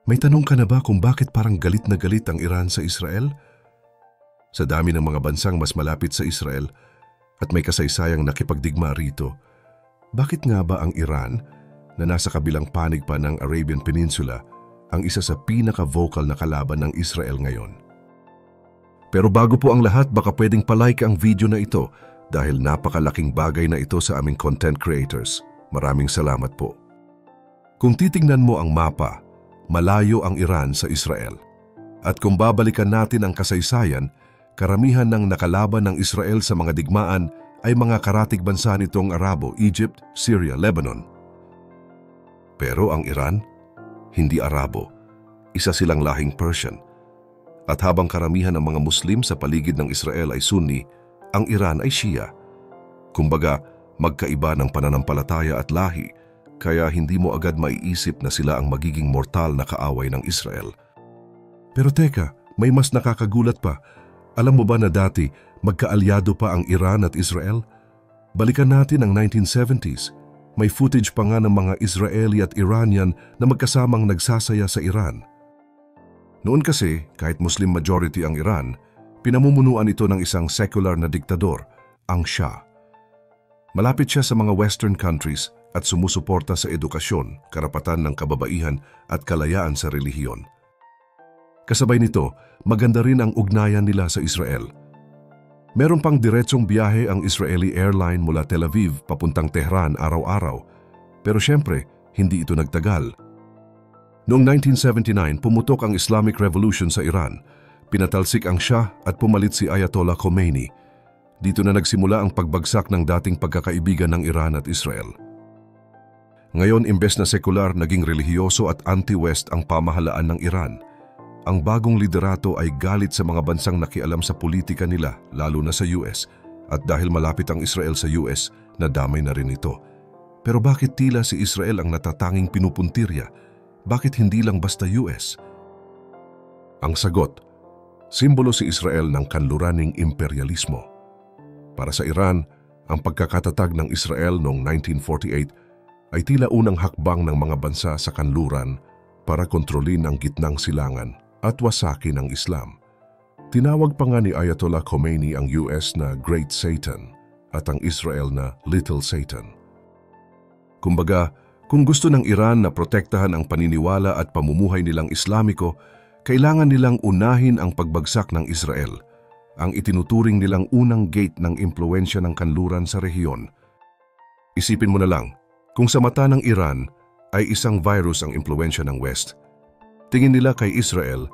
May tanong ka na ba kung bakit parang galit na galit ang Iran sa Israel? Sa dami ng mga bansang mas malapit sa Israel at may kasaysayang nakipagdigma rito, bakit nga ba ang Iran, na nasa kabilang panig pa ng Arabian Peninsula, ang isa sa pinaka-vocal na kalaban ng Israel ngayon? Pero bago po ang lahat, baka pwedeng palike ang video na ito dahil napakalaking bagay na ito sa aming content creators. Maraming salamat po. Kung titingnan mo ang mapa, malayo ang Iran sa Israel. At kung babalikan natin ang kasaysayan, karamihan ng nakalaban ng Israel sa mga digmaan ay mga karatig bansa nitong Arabo, Egypt, Syria, Lebanon. Pero ang Iran, hindi Arabo. Isa silang lahing Persian. At habang karamihan ng mga Muslim sa paligid ng Israel ay Sunni, ang Iran ay Shia. Kumbaga, magkaiba ng pananampalataya at lahi, kaya hindi mo agad maiisip na sila ang magiging mortal na kaaway ng Israel. Pero teka, may mas nakakagulat pa. Alam mo ba na dati, magkaalyado pa ang Iran at Israel? Balikan natin ang 1970s. May footage pa nga ng mga Israeli at Iranian na magkasamang nagsasaya sa Iran. Noon kasi, kahit Muslim majority ang Iran, pinamumunuan ito ng isang secular na diktador, ang Shah. Malapit siya sa mga Western countries at sumusuporta sa edukasyon, karapatan ng kababaihan at kalayaan sa relihiyon. Kasabay nito, maganda rin ang ugnayan nila sa Israel. Meron pang diretsong biyahe ang Israeli airline mula Tel Aviv papuntang Tehran araw-araw, pero syempre, hindi ito nagtagal. Noong 1979, pumutok ang Islamic Revolution sa Iran. Pinatalsik ang Shah at pumalit si Ayatollah Khomeini. Dito na nagsimula ang pagbagsak ng dating pagkakaibigan ng Iran at Israel. Ngayon, imbes na sekular, naging relihiyoso at anti-West ang pamahalaan ng Iran. Ang bagong liderato ay galit sa mga bansang nakialam sa politika nila, lalo na sa US. At dahil malapit ang Israel sa US, nadamay na rin ito. Pero bakit tila si Israel ang natatanging pinupuntirya? Bakit hindi lang basta US? Ang sagot, simbolo si Israel ng kanluraning imperialismo. Para sa Iran, ang pagkakatatag ng Israel noong 1948 ay tila unang hakbang ng mga bansa sa kanluran para kontrolin ang gitnang silangan at wasakin ang Islam. Tinawag pa nga ni Ayatollah Khomeini ang US na Great Satan at ang Israel na Little Satan. Kumbaga, kung gusto ng Iran na protektahan ang paniniwala at pamumuhay nilang Islamiko, kailangan nilang unahin ang pagbagsak ng Israel, ang itinuturing nilang unang gate ng impluwensya ng kanluran sa rehiyon. Isipin mo na lang, kung sa mata ng Iran ay isang virus ang impluwensya ng West, tingin nila kay Israel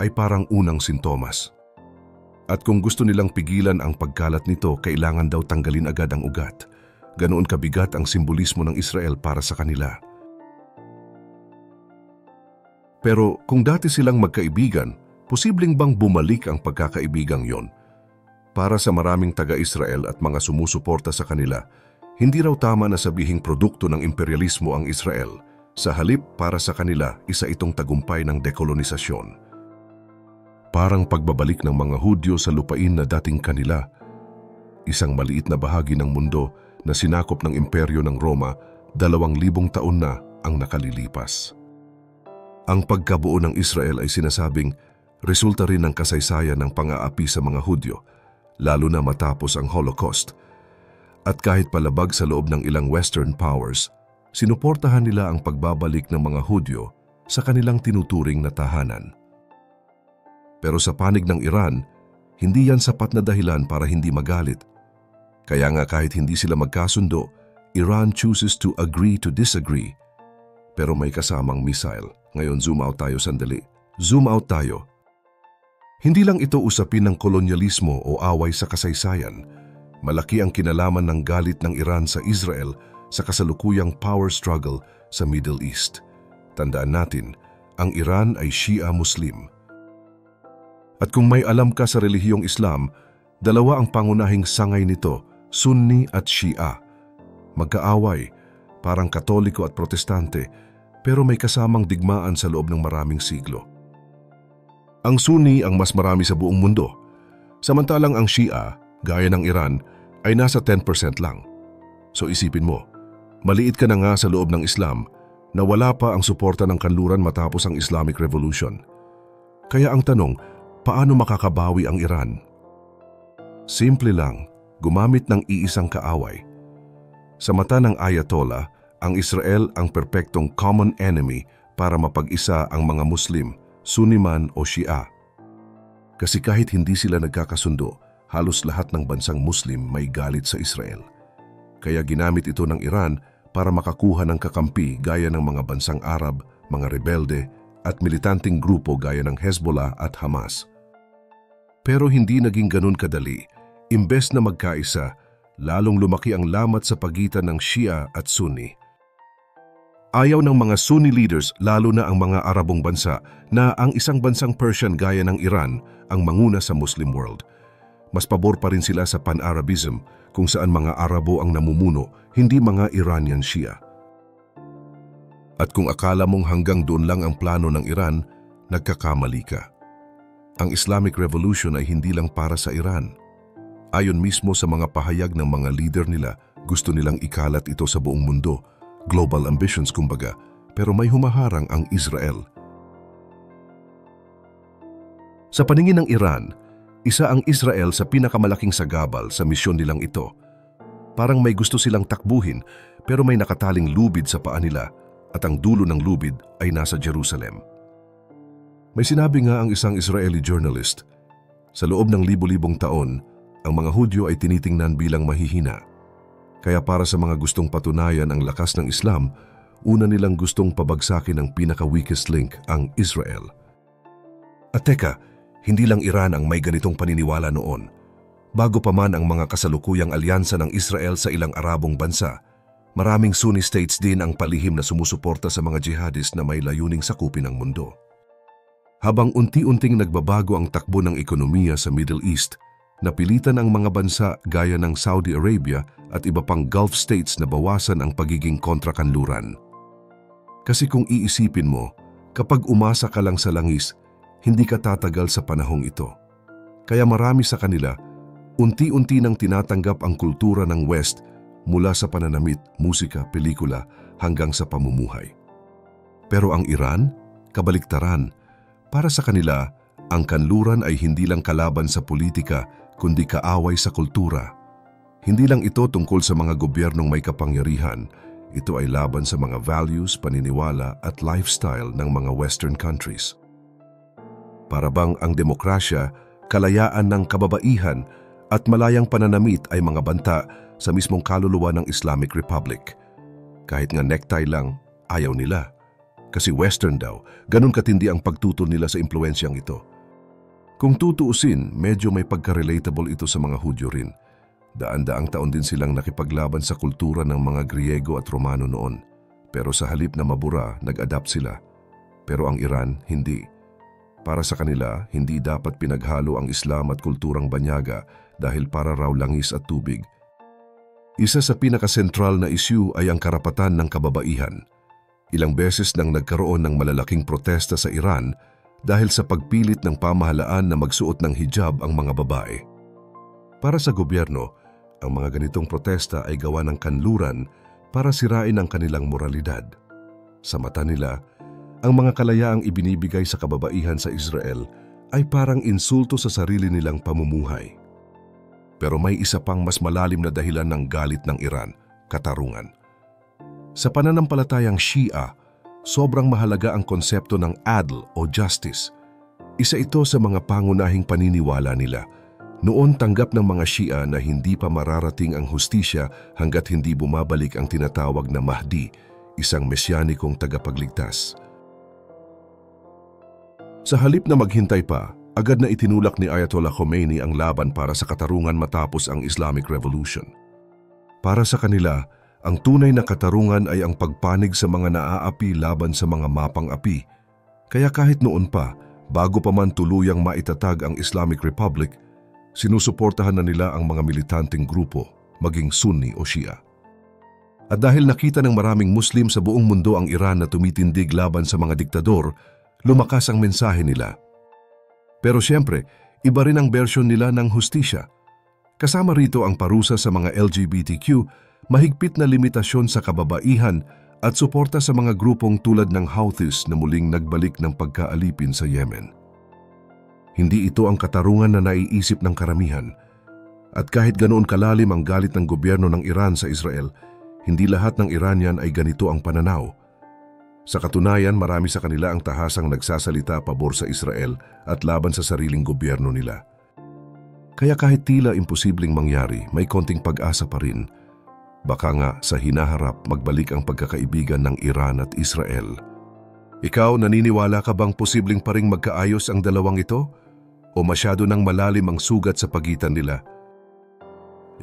ay parang unang sintomas. At kung gusto nilang pigilan ang pagkalat nito, kailangan daw tanggalin agad ang ugat. Ganoon kabigat ang simbolismo ng Israel para sa kanila. Pero kung dati silang magkaibigan, posibleng bang bumalik ang pagkakaibigang yon? Para sa maraming taga-Israel at mga sumusuporta sa kanila, hindi raw tama na sabihing produkto ng imperialismo ang Israel. Sa halip, para sa kanila, isa itong tagumpay ng dekolonisasyon. Parang pagbabalik ng mga Hudyo sa lupain na dating kanila. Isang maliit na bahagi ng mundo na sinakop ng imperyo ng Roma, 2,000 taon na ang nakalilipas. Ang pagkabuo ng Israel ay sinasabing resulta rin ng kasaysayan ng pang-aapi sa mga Hudyo, lalo na matapos ang Holocaust. At kahit palabag sa loob ng ilang Western powers, sinuportahan nila ang pagbabalik ng mga Hudyo sa kanilang tinuturing na tahanan. Pero sa panig ng Iran, hindi yan sapat na dahilan para hindi magalit. Kaya nga kahit hindi sila magkasundo, Iran chooses to agree to disagree. Pero may kasamang missile. Ngayon zoom out tayo sandali. Zoom out tayo. Hindi lang ito usapin ng kolonyalismo o away sa kasaysayan. Malaki ang kinalaman ng galit ng Iran sa Israel sa kasalukuyang power struggle sa Middle East. Tandaan natin, ang Iran ay Shia Muslim. At kung may alam ka sa relihiyong Islam, dalawa ang pangunahing sangay nito, Sunni at Shia. Magkaaway, parang Katoliko at Protestante, pero may kasamang digmaan sa loob ng maraming siglo. Ang Sunni ang mas marami sa buong mundo, samantalang ang Shia, gaya ng Iran, ay nasa 10% lang. So isipin mo, maliit ka na nga sa loob ng Islam, na wala pa ang suporta ng kanluran matapos ang Islamic Revolution. Kaya ang tanong, paano makakabawi ang Iran? Simple lang, gumamit ng iisang kaaway. Sa mata ng Ayatollah, ang Israel ang perpektong common enemy para mapag-isa ang mga Muslim, Sunni man o Shia. Kasi kahit hindi sila nagkakasundo, halos lahat ng bansang Muslim may galit sa Israel. Kaya ginamit ito ng Iran para makakuha ng kakampi gaya ng mga bansang Arab, mga rebelde at militanteng grupo gaya ng Hezbollah at Hamas. Pero hindi naging ganun kadali. Imbes na magkaisa, lalong lumaki ang lamat sa pagitan ng Shia at Sunni. Ayaw ng mga Sunni leaders, lalo na ang mga Arabong bansa, na ang isang bansang Persian gaya ng Iran ang manguna sa Muslim world. Mas pabor pa rin sila sa Pan-Arabism kung saan mga Arabo ang namumuno, hindi mga Iranian Shia. At kung akala mong hanggang doon lang ang plano ng Iran, nagkakamali ka. Ang Islamic Revolution ay hindi lang para sa Iran. Ayon mismo sa mga pahayag ng mga leader nila, gusto nilang ikalat ito sa buong mundo. Global ambitions kumbaga, pero may humaharang ang Israel. Sa paningin ng Iran, isa ang Israel sa pinakamalaking sagabal sa misyon nilang ito. Parang may gusto silang takbuhin pero may nakataling lubid sa paa nila at ang dulo ng lubid ay nasa Jerusalem. May sinabi nga ang isang Israeli journalist, sa loob ng libu-libong taon, ang mga Hudyo ay tinitingnan bilang mahihina. Kaya para sa mga gustong patunayan ang lakas ng Islam, una nilang gustong pabagsakin ang pinaka-weakest link, ang Israel. At teka, hindi lang Iran ang may ganitong paniniwala noon. Bago pa man ang mga kasalukuyang alyansa ng Israel sa ilang Arabong bansa, maraming Sunni states din ang palihim na sumusuporta sa mga jihadist na may layuning sakupin ang mundo. Habang unti-unting nagbabago ang takbo ng ekonomiya sa Middle East, napilitan ang mga bansa gaya ng Saudi Arabia at iba pang Gulf states na bawasan ang pagiging kontrakanluran. Kasi kung iisipin mo, kapag umasa ka lang sa langis, hindi ka tatagal sa panahong ito. Kaya marami sa kanila, unti-unti nang tinatanggap ang kultura ng West mula sa pananamit, musika, pelikula hanggang sa pamumuhay. Pero ang Iran, kabaliktaran. Para sa kanila, ang kanluran ay hindi lang kalaban sa politika, kundi kaaway sa kultura. Hindi lang ito tungkol sa mga gobyernong may kapangyarihan, ito ay laban sa mga values, paniniwala at lifestyle ng mga Western countries. Para bang ang demokrasya, kalayaan ng kababaihan at malayang pananamit ay mga banta sa mismong kaluluwa ng Islamic Republic. Kahit nga necktie lang, ayaw nila. Kasi Western daw, ganun katindi ang pagtutol nila sa impluensyang ito. Kung tutuusin, medyo may pagka-relatable ito sa mga Hudyo rin. Daan-daang taon din silang nakipaglaban sa kultura ng mga Griego at Romano noon. Pero sa halip na mabura, nag-adapt sila. Pero ang Iran, hindi. Para sa kanila, hindi dapat pinaghalo ang Islam at kulturang banyaga dahil para raw langis at tubig. Isa sa pinakasentral na issue ay ang karapatan ng kababaihan. Ilang beses nang nagkaroon ng malalaking protesta sa Iran dahil sa pagpilit ng pamahalaan na magsuot ng hijab ang mga babae. Para sa gobyerno, ang mga ganitong protesta ay gawa ng kanluran para sirain ang kanilang moralidad. Sa mata nila, ang mga kalayaang ibinibigay sa kababaihan sa Israel ay parang insulto sa sarili nilang pamumuhay. Pero may isa pang mas malalim na dahilan ng galit ng Iran, katarungan. Sa pananampalatayang Shia, sobrang mahalaga ang konsepto ng adl o justice. Isa ito sa mga pangunahing paniniwala nila. Noon tanggap ng mga Shia na hindi pa mararating ang hustisya hanggat hindi bumabalik ang tinatawag na Mahdi, isang mesyanikong tagapagligtas. Sa halip na maghintay pa, agad na itinulak ni Ayatollah Khomeini ang laban para sa katarungan matapos ang Islamic Revolution. Para sa kanila, ang tunay na katarungan ay ang pagpanig sa mga naaapi laban sa mga mapang-api. Kaya kahit noon pa, bago pa man tuluyang maitatag ang Islamic Republic, sinusuportahan na nila ang mga militanteng grupo, maging Sunni o Shia. At dahil nakita ng maraming Muslim sa buong mundo ang Iran na tumitindig laban sa mga diktador, lumakas ang mensahe nila. Pero siyempre, iba rin ang bersyon nila ng hustisya. Kasama rito ang parusa sa mga LGBTQ, mahigpit na limitasyon sa kababaihan at suporta sa mga grupong tulad ng Houthis na muling nagbalik ng pagkaalipin sa Yemen. Hindi ito ang katarungan na naiisip ng karamihan. At kahit ganoon kalalim ang galit ng gobyerno ng Iran sa Israel, hindi lahat ng Iranian ay ganito ang pananaw. Sa katunayan, marami sa kanila ang tahasang nagsasalita pabor sa Israel at laban sa sariling gobyerno nila. Kaya kahit tila imposibleng mangyari, may konting pag-asa pa rin. Baka nga sa hinaharap magbalik ang pagkakaibigan ng Iran at Israel. Ikaw, naniniwala ka bang posibleng pa ring magkaayos ang dalawang ito? O masyado nang malalim ang sugat sa pagitan nila?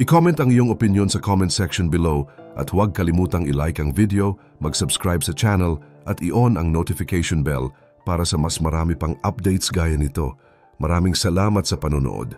I-comment ang iyong opinion sa comment section below at huwag kalimutang i-like ang video, mag-subscribe sa channel at i-on ang notification bell para sa mas marami pang updates gaya nito. Maraming salamat sa panonood.